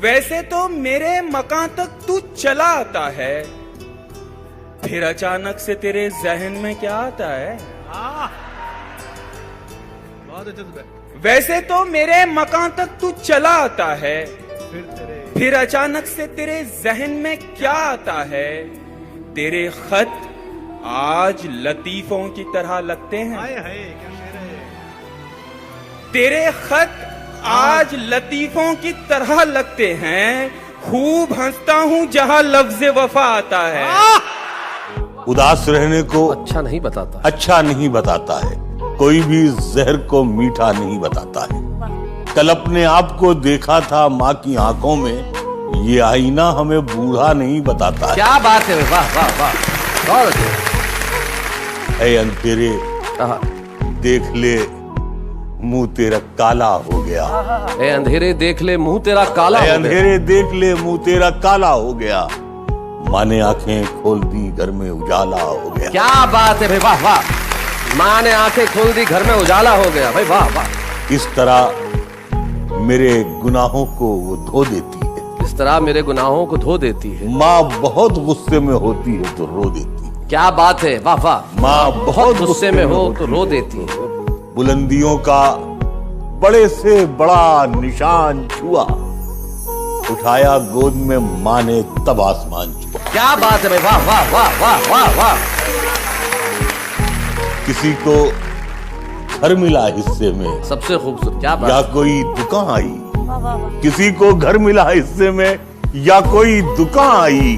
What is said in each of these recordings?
वैसे तो मेरे मकान तक तू चला आता है, फिर अचानक से तेरे जहन में क्या आता है? बहुत अच्छे। वैसे तो मेरे मकान तक तू चला आता है, फिर अचानक से तेरे जहन में क्या आता है? तेरे खत आज लतीफों की तरह लगते हैं। हाय हाय क्या शेर है। तेरे खत आज लतीफों की तरह लगते हैं। खूब हंसता हूँ जहां लफ्ज़ वफा आता है। उदास रहने को अच्छा नहीं बताता, अच्छा नहीं बताता है, कोई भी जहर को मीठा नहीं बताता है। कल अपने आप को देखा था माँ की आंखों में, ये आईना हमें बूढ़ा नहीं बताता है। क्या बात है, वाह वाह वाह, बहुत अच्छे। ऐ अंधेरे देख ले मुंह तेरा काला हो गया। ए अंधेरे देख ले मुंह तेरा काला हो गया। अंधेरे देख ले मुंह तेरा काला हो गया। माँ ने आंखें खोल दी घर में उजाला हो गया। क्या बात है भाई, वाह वाह। माँ ने आंखें खोल दी घर में उजाला हो गया, भाई वाह वाह। इस तरह मेरे गुनाहों को वो धो देती है। इस तरह मेरे गुनाहों को धो देती है। माँ बहुत गुस्से में होती है तो रो देती है। क्या बात है, वाह वाह। माँ बहुत गुस्से में हो तो रो देती है। बुलंदियों का बड़े से बड़ा निशान छुआ, उठाया गोद में माँ ने तब आसमान छुआ। क्या बात है भाई, वाह वाह वाह वाह वाह वाह। किसी को घर मिला हिस्से में, सबसे खूबसूरत, क्या या बात। कोई दुकान आई। किसी को घर मिला हिस्से में या कोई दुकान आई।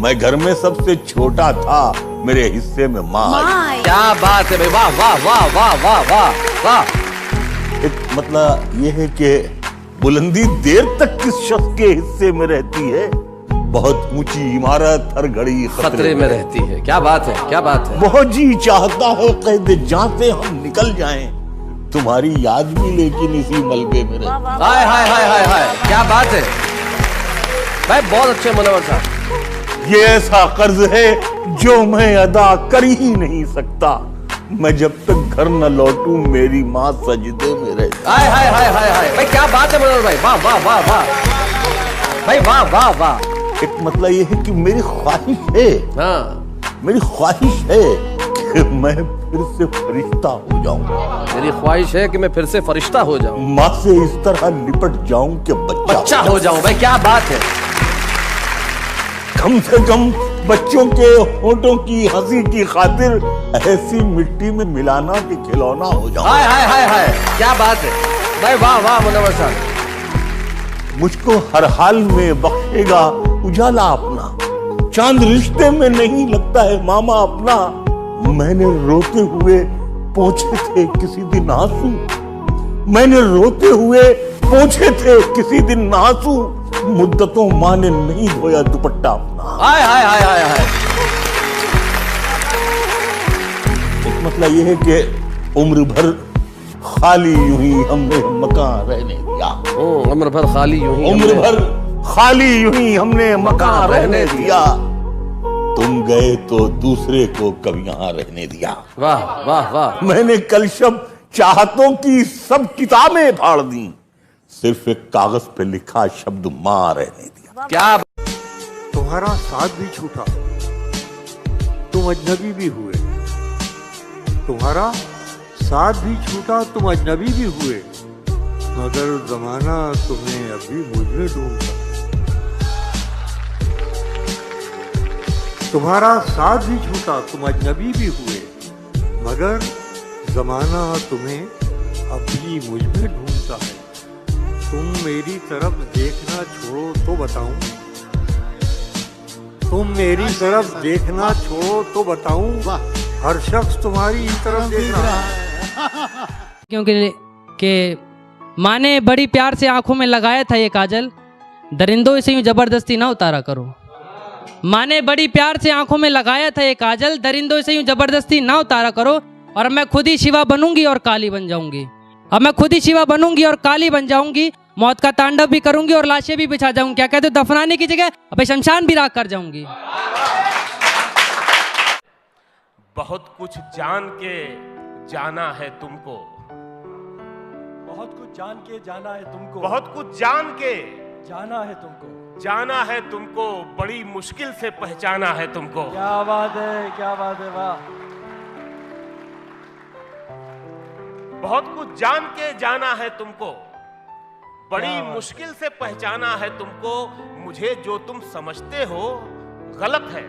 मैं घर में सबसे छोटा था, मेरे हिस्से में माँ आई। क्या बात है भाई, वाह वाह वाह वाह वाह वाह वाह। एक मतलब यह है कि बुलंदी देर तक किस शख्स के हिस्से में रहती है। बहुत ऊंची इमारत हर घड़ी खतरे में रहती है। क्या बात है, क्या बात है। बहुत जी चाहता है कैद जहां से हम निकल जाएं, तुम्हारी याद भी लेकिन इसी मलबे में रहती। हाय हाय हाय हाय हाय, क्या बात है भाई, बहुत अच्छे मुनव्वर साहब। ये ऐसा कर्ज है जो मैं अदा कर ही नहीं सकता। मैं जब तक घर न लौटूं मेरी माँ सजदे में रहती। हाय हाय हाय हाय हाय भाई, क्या बात है मुनव्वर भाई, वाह वाह वाह वाह भाई, वाह वाह वाह। एक मतलब ये है कि मेरी ख्वाहिश है, हाँ, मेरी ख्वाहिश है कि मैं फिर से फरिश्ता हो जाऊं। मेरी ख्वाहिश है कि मैं फिर से फरिश्ता हो जाऊं, माँ से इस तरह लिपट जाऊं कि बच्चा हो जाऊं। भाई क्या बात है। कम से कम बच्चों के होठों की हंसी की खातिर ऐसी मिट्टी में मिलाना कि खिलौना हो जाऊं। हाय हाय हाय हाय, क्या बात है भाई, वाह वाह मुनव्वर साहब। मुझको हर हाल में बख्शेगा उजाला अपना। चांद रिश्ते में नहीं लगता है मामा अपना। मैंने रोते हुए पोंछे थे किसी दिन आंसू। मैंने रोते हुए पोंछे थे किसी दिन आंसू। मुद्दतों माँ ने नहीं धोया दुपट्टा अपना। हाय हाय हाय हाय हाय। एक मतलब यह है कि उम्र भर खाली यूं ही हमने मकान रहने दिया। उम्र भर खाली यूं ही, उम्र भर खाली यूं ही हमने मकान रहने दिया। तुम गए तो दूसरे को कब यहाँ रहने दिया। वाह वाह वाह। मैंने कल शब चाहतों की सब किताबें फाड़ दी, सिर्फ एक कागज पे लिखा शब्द माँ रहने दिया। क्या तुम्हारा साथ भी छूटा, तुम अजनबी भी हुए। तुम्हारा साथ भी छूटा, तुम अजनबी भी हुए। मगर जमाना तुम्हें अभी मुझ में ढूंढता। तुम्हारा साथ भी छूटा, तुम अजनबी भी हुए। मगर जमाना तुम्हें अभी मुझ में ढूंढता है। तुम मेरी तरफ देखना छोड़ो तो बताऊं। तुम मेरी तरफ देखना छोड़ो तो बताऊं। हर शख्स तुम्हारी ही तरफ देख रहा है। क्योंकि कि माँ ने बड़ी प्यार से आंखों में लगाया था ये काजल, दरिंदों से यूं जबरदस्ती ना उतारा करो। माँ ने बड़ी प्यार से आंखों में लगाया था ये काजल, दरिंदों से यूं जबरदस्ती ना उतारा करो। और मैं खुद ही शिवा बनूंगी और काली बन जाऊंगी। अब मैं खुद ही शिवा बनूंगी और काली बन जाऊंगी। मौत का तांडव भी करूंगी और लाशें भी बिछा जाऊंगी। क्या कहते हो, दफनाने की जगह अब शमशान भी राख कर जाऊंगी। बहुत कुछ जान के जाना है तुमको। बहुत कुछ जान के जाना है तुमको। बहुत कुछ जान के जाना है तुमको, जाना है तुमको, बड़ी मुश्किल से पहचाना है तुमको। क्या बात है, क्या बात है, वाह। बहुत कुछ जान के जाना है तुमको, बड़ी क्या बात मुश्किल से पहचाना है तुमको। मुझे जो तुम समझते हो गलत है,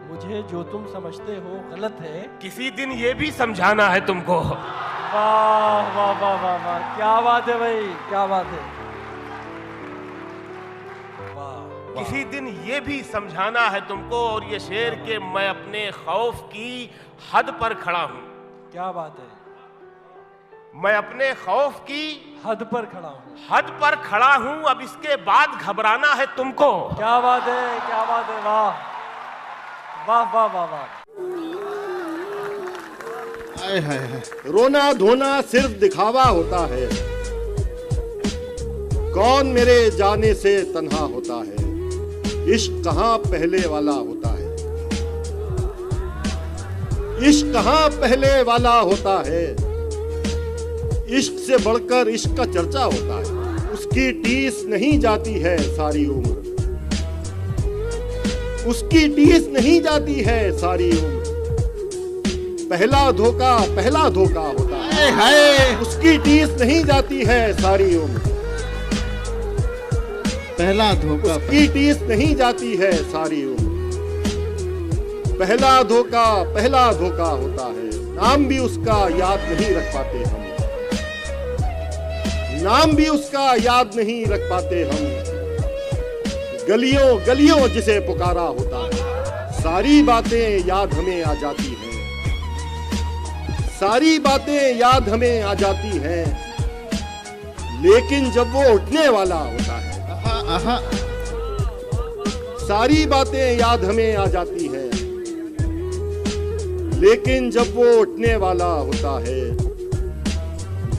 मुझे जो तुम समझते हो गलत है। किसी दिन ये भी समझाना है तुमको। वाह वाह वाह वाह वाह, क्या बात है भाई, क्या बात है। किसी दिन ये भी समझाना है तुमको। और ये शेर के मैं अपने खौफ की हद पर खड़ा हूं। क्या बात है, मैं अपने खौफ की हद पर खड़ा हूँ। हद पर खड़ा हूं, अब इसके बाद घबराना है तुमको। क्या बात है, क्या बात है, वाह वाह वाह वाह वाह। हाय हाय हाय। रोना धोना सिर्फ दिखावा होता है, कौन मेरे जाने से तन्हा होता है। इश्क कहाँ पहले वाला होता है, इश्क कहाँ पहले वाला होता है। इश्क से बढ़कर इश्क का चर्चा होता है, उसकी टीस नहीं जाती है सारी उम्र, उसकी टीस नहीं जाती है सारी उम्र। पहला धोखा होता है, उसकी टीस नहीं जाती है सारी उम्र। पहला धोखा, उसकी टीस नहीं जाती है सारी उम्र। पहला धोखा होता है, नाम भी उसका याद नहीं रख पाते हम, नाम भी उसका याद नहीं रख पाते हम। गलियों गलियों जिसे पुकारा होता है, सारी बातें याद हमें आ जाती हैं, सारी बातें याद हमें आ जाती हैं। लेकिन जब वो उठने वाला होता है, सारी बातें याद हमें आ जाती हैं। लेकिन जब वो उठने वाला होता है,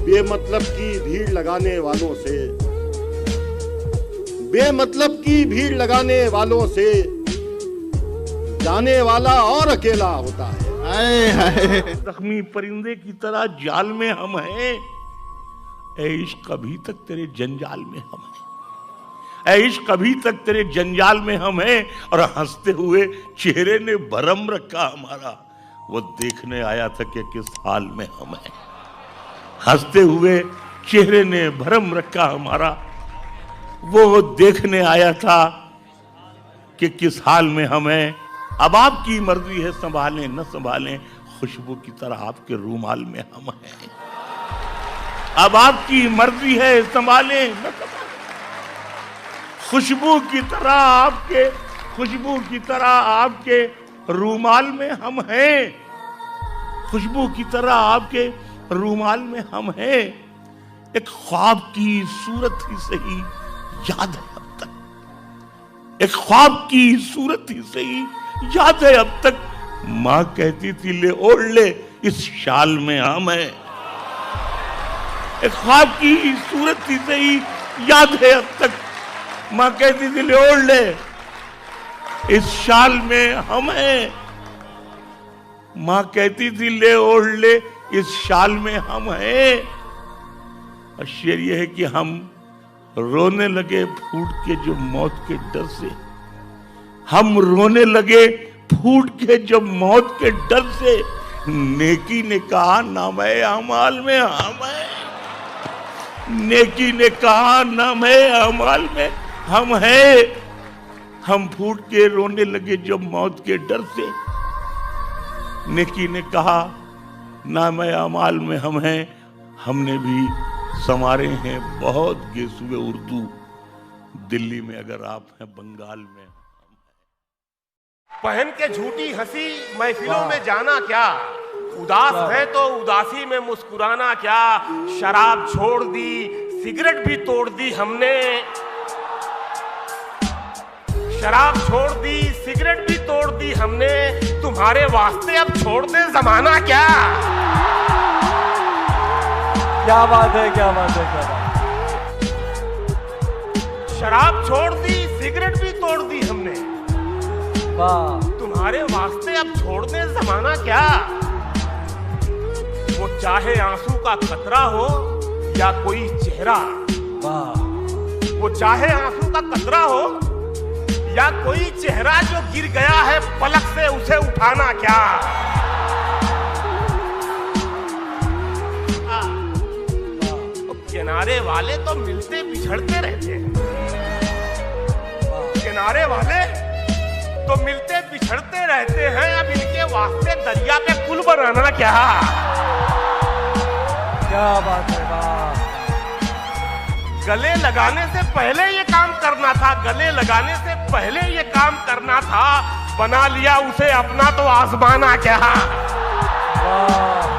बेमतलब की भीड़ लगाने वालों से, बेमतलब की भीड़ लगाने वालों से जाने वाला और अकेला होता है। जख्मी परिंदे की तरह जाल में हम हैं, ऐ इश्क अभी तक तेरे जंजाल में हम हैं, ऐ इश्क अभी तक तेरे जंजाल में हम हैं। और हंसते हुए चेहरे ने भरम रखा हमारा, वो देखने आया था कि किस हाल में हम हैं। हंसते हुए चेहरे ने भरम रखा हमारा, वो देखने आया था कि किस हाल में हम हैं। अब आपकी मर्जी है, संभालें न संभालें, खुशबू की तरह आपके रूमाल में हम हैं। अब आपकी मर्जी है, संभालें न संभालें, खुशबू की तरह आपके, खुशबू की तरह आपके रूमाल में हम हैं, खुशबू की तरह आपके रूमाल में हम हैं। एक ख्वाब की सूरत ही सही याद है अब तक, एक ख्वाब की सूरत ही सही याद है अब तक। माँ कहती थी ले ओढ़ ले इस शाल में हम हैं। एक ख्वाब की सूरत ही सही याद है अब तक, माँ कहती थी ले ओढ़ ले इस शाल में हम हैं। माँ कहती थी ले ओढ़ ले इस शाल में हम हैं। और शेर यह है कि हम रोने लगे फूट के जो मौत के डर से, हम रोने लगे फूट के जब मौत के डर से। नेकी ने कहा नाम है अमाल में हम हैं, नेकी ने कहा नाम है अमाल में हम हैं। हम फूट के रोने लगे जब मौत के डर से। नेकी ने कहा नाम है अमाल में हम हैं। हमने भी समारे हैं बहुत गेसुए उर्दू, दिल्ली में अगर आप हैं, बंगाल में हम हैं। पहन के झूठी हंसी महफिलों में जाना क्या, उदास है तो उदासी में मुस्कुराना क्या। शराब छोड़ दी, सिगरेट भी तोड़ दी हमने, शराब छोड़ दी, सिगरेट भी तोड़ दी हमने। तुम्हारे वास्ते अब छोड़ दे जमाना क्या। क्या बात है, क्या बात है, क्या बात है। शराब छोड़ दी, सिगरेट भी तोड़ दी हमने, वाह। तुम्हारे वास्ते अब छोड़ दे जमाना क्या। वो चाहे आंसू का कतरा हो या कोई चेहरा, वाह। वो चाहे आंसू का कतरा हो या कोई चेहरा जो गिर गया है पलक से, उसे उठाना क्या। किनारे वाले तो मिलते बिछड़ते रहते हैं, किनारे वाले तो मिलते बिछड़ते रहते हैं, अब इनके वास्ते दरिया पे पुल बनाना क्या। क्या बात है, वाह। गले लगाने से पहले ये काम करना था, गले लगाने से पहले ये काम करना था, बना लिया उसे अपना तो आजमाना क्या। वाह